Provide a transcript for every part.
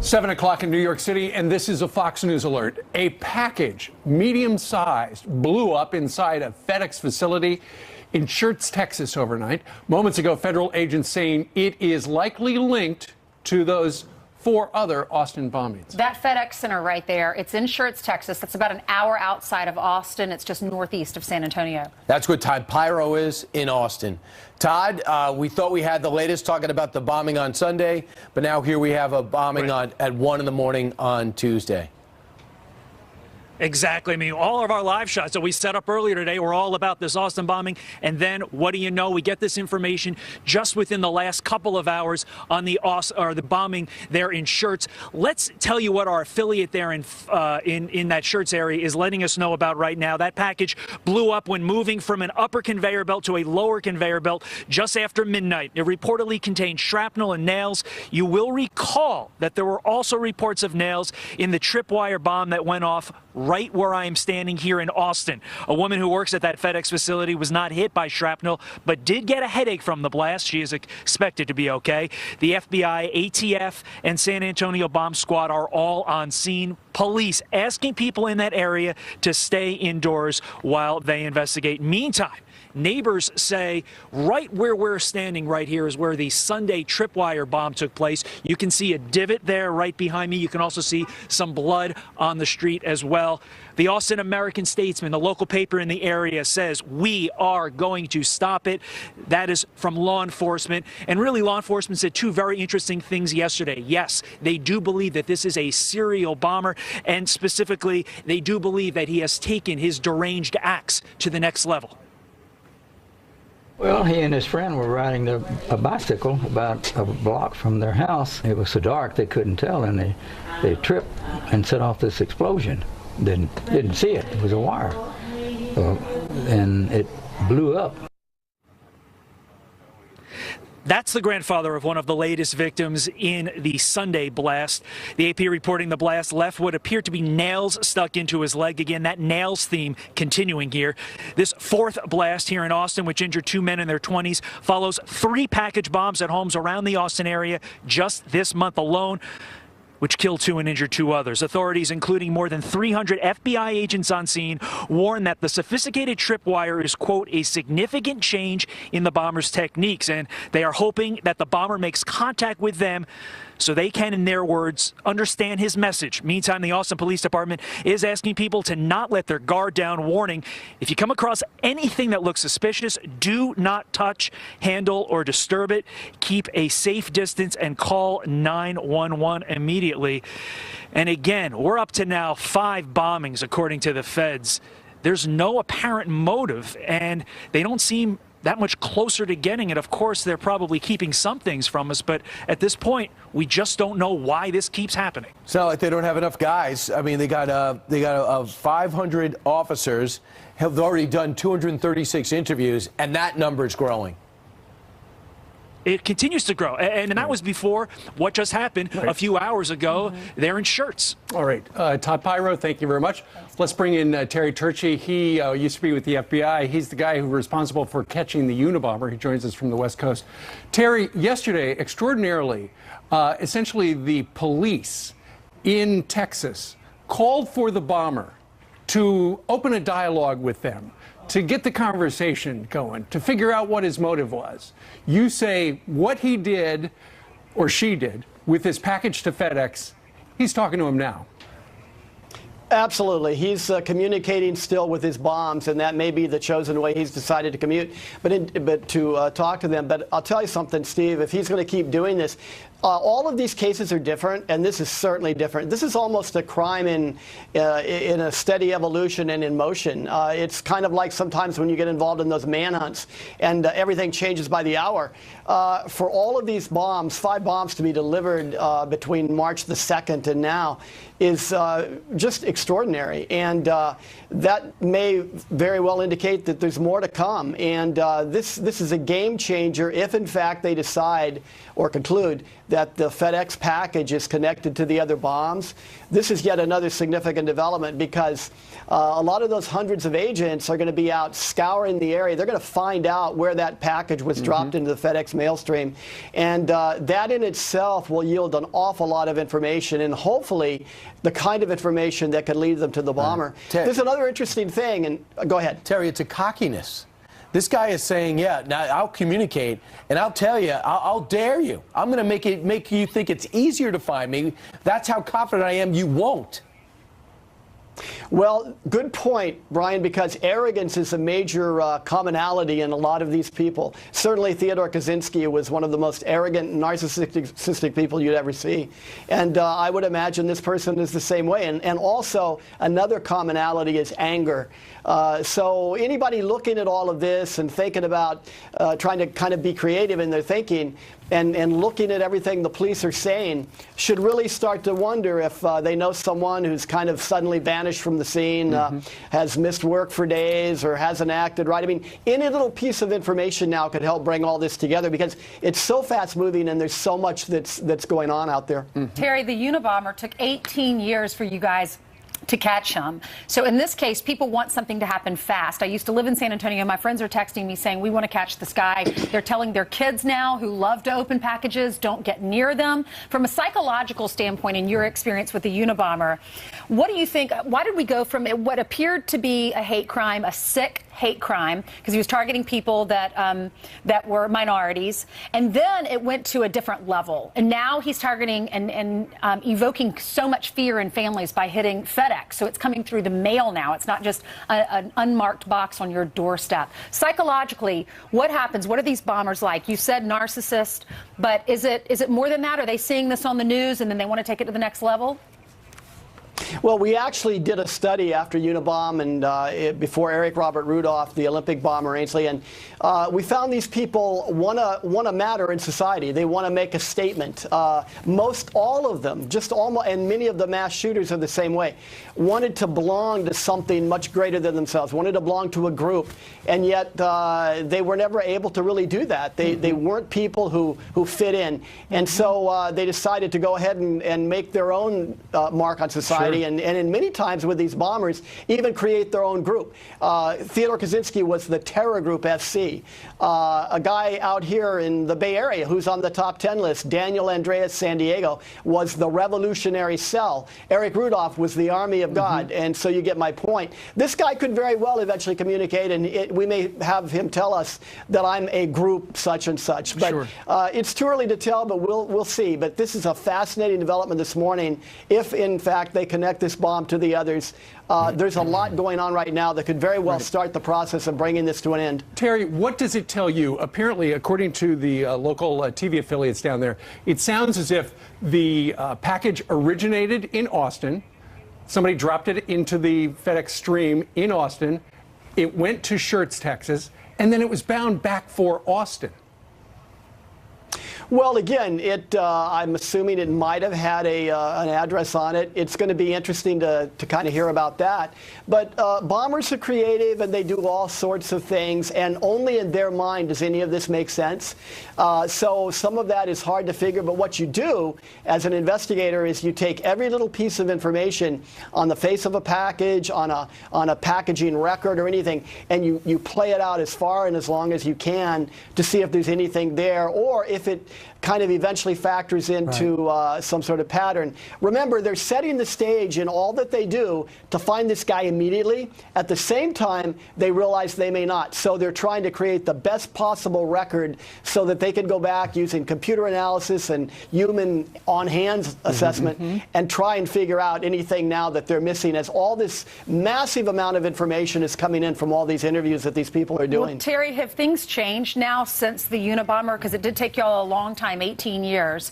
7 o'clock in New York City, and this is a Fox News alert. A package, medium-sized, blew up inside a FedEx facility in SCHERTZ, Texas overnight. Moments ago, federal agents saying it is likely linked to those 4 other Austin bombings. That FedEx center right there, it's in SCHERTZ, Texas. That's about an hour outside of Austin. It's just northeast of San Antonio. That's where Todd Pyro is, in Austin. Todd, we thought we had the latest talking about the bombing on Sunday, but now here we have a bombing at 1 in the morning on Tuesday. Exactly. I mean, all of our live shots that we set up earlier today were all about this Austin bombing. And then, what do you know? We get this information just within the last couple of hours on the bombing there in SCHERTZ. Let's tell you what our affiliate there in that SCHERTZ area is letting us know about right now. That package blew up when moving from an upper conveyor belt to a lower conveyor belt just after midnight. It reportedly contained shrapnel and nails. You will recall that there were also reports of nails in the tripwire bomb that went off right where I am standing here in Austin. A woman who works at that FedEx facility was not hit by shrapnel, but did get a headache from the blast. She is expected to be okay. The FBI, ATF, and San Antonio Bomb Squad are all on scene. Police asking people in that area to stay indoors while they investigate. Meantime, neighbors say right where we're standing right here is where the Sunday tripwire bomb took place. You can see a divot there right behind me. You can also see some blood on the street as well. The Austin American-Statesman, the local paper in the area, says we are going to stop it. That is from law enforcement. And really, law enforcement said 2 very interesting things yesterday. Yes, they do believe that this is a serial bomber, and specifically, they do believe that he has taken his deranged acts to the next level. Well, he and his friend were riding a bicycle about a block from their house. It was so dark they couldn't tell, and they tripped and set off this explosion. Didn't see it. It was a wire, and it blew up. That's the grandfather of one of the latest victims in the Sunday blast. The AP reporting the blast left what appeared to be nails stuck into his leg. Again, that nails theme continuing here. This 4th blast here in Austin, which injured 2 men in their 20s, follows 3 package bombs at homes around the Austin area just this month alone, which killed 2 and injured 2 others. Authorities, including more than 300 FBI agents on scene, warn that the sophisticated tripwire is, quote, a significant change in the bomber's techniques, and they are hoping that the bomber makes contact with them so they can, in their words, understand his message. Meantime, the Austin Police Department is asking people to not let their guard down, warning, if you come across anything that looks suspicious, do not touch, handle, or disturb it. Keep a safe distance and call 911 immediately. And again, we're up to now 5 bombings, according to the feds. There's no apparent motive, and they don't seem that much closer to getting it. Of course, they're probably keeping some things from us, but at this point, we just don't know why this keeps happening. It's not like they don't have enough guys. I mean, they got 500 officers, have already done 236 interviews, and that number is growing. It continues to grow, and that was before what just happened a few hours ago there in SCHERTZ. All right. Todd Pyro, thank you very much. Let's bring in Terry Turchie. He used to be with the FBI. He's the guy who was responsible for catching the Unabomber. He joins us from the West Coast. Terry, yesterday, extraordinarily, essentially the police in Texas called for the bomber to open a dialogue with them, to get the conversation going, to figure out what his motive was. You say what he did, or she did, with his package to FedEx, he's talking to him now. Absolutely. He's communicating still with his bombs, and that may be the chosen way he's decided to commute, but to talk to them. But I'll tell you something, Steve, if he's going to keep doing this, all of these cases are different, and this is certainly different. This is almost a crime in a steady evolution and in motion. It's kind of like sometimes when you get involved in those manhunts and everything changes by the hour. For all of these bombs, 5 bombs to be delivered between March the 2nd and now is just extraordinary. And that may very well indicate that there's more to come. And this is a game changer if, in fact, they decide or conclude that the FedEx package is connected to the other bombs, this is yet another significant development, because a lot of those hundreds of agents are going to be out scouring the area. They're going to find out where that package was dropped into the FedEx mail stream. And that in itself will yield an awful lot of information, and hopefully the kind of information that could lead them to the bomber. There's another interesting thing, and go ahead. Terry, it's a cockiness. This guy is saying, yeah, now I'll communicate, and I'll tell you, I'll dare you. I'm going to make you think it's easier to find me. That's how confident I am you won't. Well, good point, Brian, because arrogance is a major commonality in a lot of these people. Certainly Theodore Kaczynski was one of the most arrogant, narcissistic people you'd ever see. And I would imagine this person is the same way. And also, another commonality is anger. So anybody looking at all of this and thinking about trying to kind of be creative in their thinking, and looking at everything the police are saying, should really start to wonder if they know someone who's kind of suddenly vanished from the scene, has missed work for days, or hasn't acted right. I mean, any little piece of information now could help bring all this together, because it's so fast-moving and there's so much that's going on out there. Terry, the Unabomber took 18 years for you guys to catch him. So in this case, people want something to happen fast. I used to live in San Antonio. My friends are texting me saying, we want to catch this guy. They're telling their kids now who love to open packages, don't get near them. From a psychological standpoint, in your experience with the Unabomber, what do you think? Why did we go from what appeared to be a hate crime, a sick hate crime, because he was targeting people that that were minorities, and then it went to a different level, and now he's targeting and evoking so much fear in families by hitting FedEx. So it's coming through the mail now. It's not just an unmarked box on your doorstep. Psychologically, what happens? What are these bombers like? You said narcissist, but is it more than that? Are they seeing this on the news and then they want to take it to the next level? Well, we actually did a study after Unabomber and before Eric Robert Rudolph, the Olympic bomber Ainsley, and we found these people want to matter in society. They want to make a statement. Most all of them, just almost, and many of the mass shooters are the same way, wanted to belong to something much greater than themselves, wanted to belong to a group, and yet they were never able to really do that. They weren't people who fit in, and so they decided to go ahead and make their own mark on society. Sure. And in many times with these bombers, even create their own group. Theodore Kaczynski was the terror group SC. A guy out here in the Bay Area who's on the top 10 list, Daniel Andreas San Diego, was the Revolutionary Cell. Eric Rudolph was the Army of God. And so you get my point. This guy could very well eventually communicate, and we may have him tell us that I'm a group such and such. But sure. It's too early to tell, but we'll see. But this is a fascinating development this morning. If, in fact, they connect this bomb to the others, there's a lot going on right now that could very well start the process of bringing this to an end. Terry, what does it tell you? Apparently, according to the local TV affiliates down there, it sounds as if the package originated in Austin. Somebody dropped it into the FedEx stream in Austin. It went to SCHERTZ, Texas, and then it was bound back for Austin. Well, again, I'm assuming it might have had an address on it. It's going to be interesting to kind of hear about that. But bombers are creative, and they do all sorts of things, and only in their mind does any of this make sense. So some of that is hard to figure, but what you do as an investigator is you take every little piece of information on the face of a package, on a packaging record or anything, and you play it out as far and as long as you can to see if there's anything there, or if it kind of eventually factors into some sort of pattern. Remember, they're setting the stage in all that they do to find this guy immediately. At the same time, they realize they may not. So they're trying to create the best possible record so that they can go back using computer analysis and human on-hand assessment and try and figure out anything now that they're missing, as all this massive amount of information is coming in from all these interviews that these people are doing. Well, Terry, have things changed now since the Unabomber? Because it did take you all a long time, 18 years.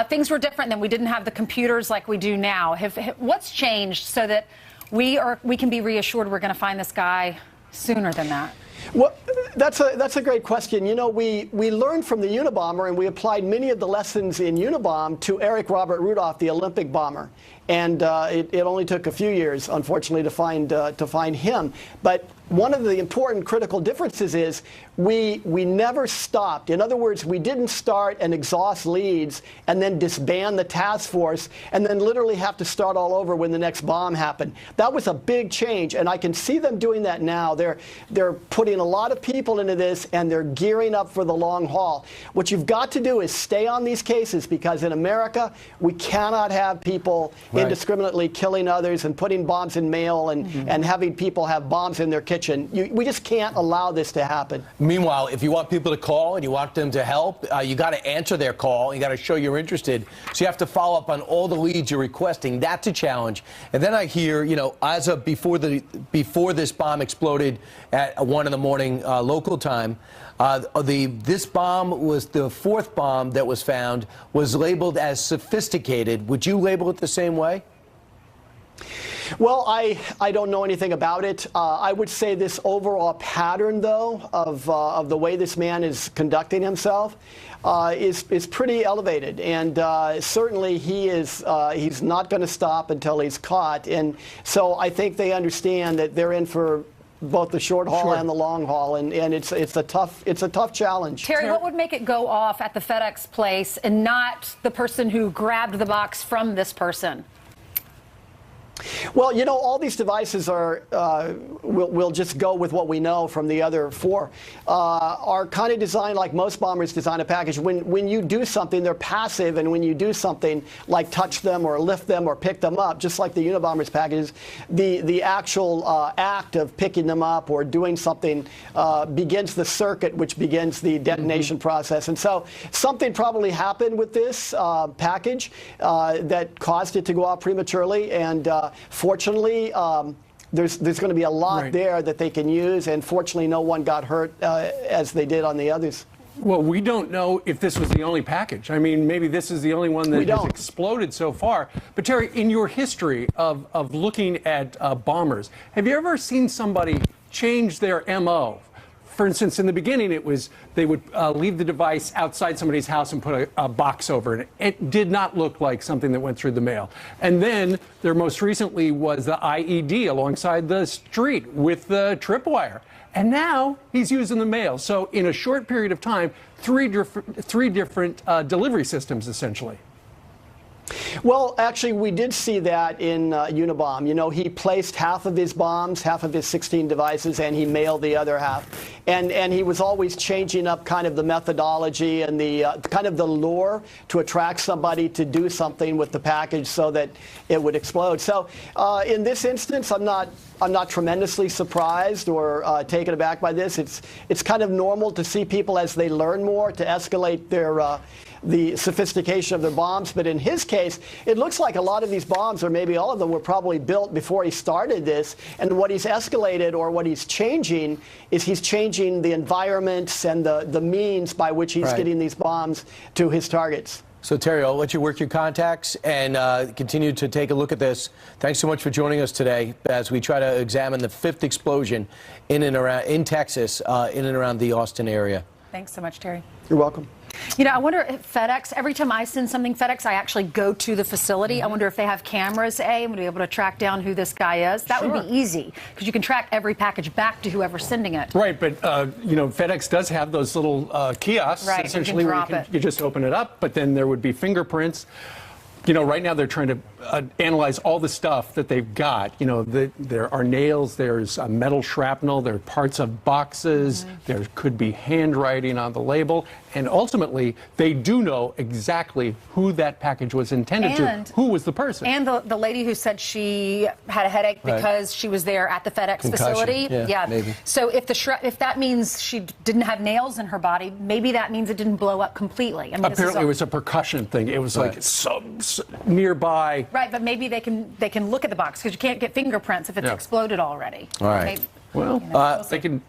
Things were different then. We didn't have the computers like we do now. What's changed so that we can be reassured we're going to find this guy sooner than that? Well, that's a great question. You know, we learned from the Unabomber, and we applied many of the lessons in Unabomber to Eric Robert Rudolph, the Olympic bomber. And it only took a few years, unfortunately, to find him. But one of the important critical differences is we never stopped. In other words, we didn't start and exhaust leads and then disband the task force and then literally have to start all over when the next bomb happened. That was a big change, and I can see them doing that now. They're putting a lot of people into this, and they're gearing up for the long haul. What you've got to do is stay on these cases, because in America, we cannot have people indiscriminately killing others and putting bombs in mail and having people have bombs in their kitchen. We just can't allow this to happen. Meanwhile, if you want people to call and you want them to help, you got to answer their call. You got to show you're interested. So you have to follow up on all the leads you're requesting. That's a challenge. And then I hear, you know, as of before this bomb exploded at 1 in the morning local time, this bomb was the 4th bomb that was found, was labeled as sophisticated. Would you label it the same way? Well, I don't know anything about it. I would say this overall pattern, though, of the way this man is conducting himself is pretty elevated, and certainly he's not going to stop until he's caught. And so I think they understand that they're in for both the short haul and the long haul, and it's a tough challenge. Terry, what would make it go off at the FedEx place and not the person who grabbed the box from this person? Well, you know, all these devices are, we'll just go with what we know from the other 4, are kind of designed like most bombers design a package. When you do something, they're passive, and when you do something like touch them or lift them or pick them up, just like the Unabomber's packages, the actual act of picking them up or doing something begins the circuit, which begins the detonation process. And so something probably happened with this package that caused it to go off prematurely, and fortunately, there's going to be a lot there that they can use, and fortunately no one got hurt as they did on the others. Well, we don't know if this was the only package. I mean, maybe this is the only one that has exploded so far. But Terry, in your history of looking at bombers, have you ever seen somebody change their MO? For instance, in the beginning, it was they would leave the device outside somebody's house and put a box over it. It did not look like something that went through the mail. And then there most recently was the IED alongside the street with the tripwire. And now he's using the mail. So in a short period of time, three different delivery systems, essentially. Well, actually, we did see that in Unabomber. You know, he placed half of his bombs, half of his 16 devices, and he mailed the other half. And he was always changing up kind of the methodology and the kind of the lure to attract somebody to do something with the package so that it would explode. So in this instance, I'm not tremendously surprised or taken aback by this. It's kind of normal to see people as they learn more to escalate their the sophistication of their bombs. But in his case, it looks like a lot of these bombs, or maybe all of them, were probably built before he started this. And what he's escalated, or what he's changing, is he's changing the environments and the means by which he's getting these bombs to his targets. So, Terry, I'll let you work your contacts and continue to take a look at this. Thanks so much for joining us today as we try to examine the 5th explosion in Texas, in and around the Austin area. Thanks so much, Terry. You're welcome. You know, I wonder if FedEx, every time I send something FedEx, I actually go to the facility. I wonder if they have cameras, I'm going to be able to track down who this guy is. That would be easy, because you can track every package back to whoever's sending it. Right, but, you know, FedEx does have those little kiosks, essentially, where you just open it up, but then there would be fingerprints. You know, right now they're trying to analyze all the stuff that they've got. You know, there are nails, there's metal shrapnel, there are parts of boxes, there could be handwriting on the label, and ultimately they do know exactly who that package was intended to, who was the person. And the lady who said she had a headache because she was there at the FedEx facility. Yeah, maybe. So if that means she didn't have nails in her body, maybe that means it didn't blow up completely. I mean, apparently it was a percussion thing. It was like nearby. Right, but maybe they can look at the box, because you can't get fingerprints if it's exploded already. All right. Maybe, well, you know, they can.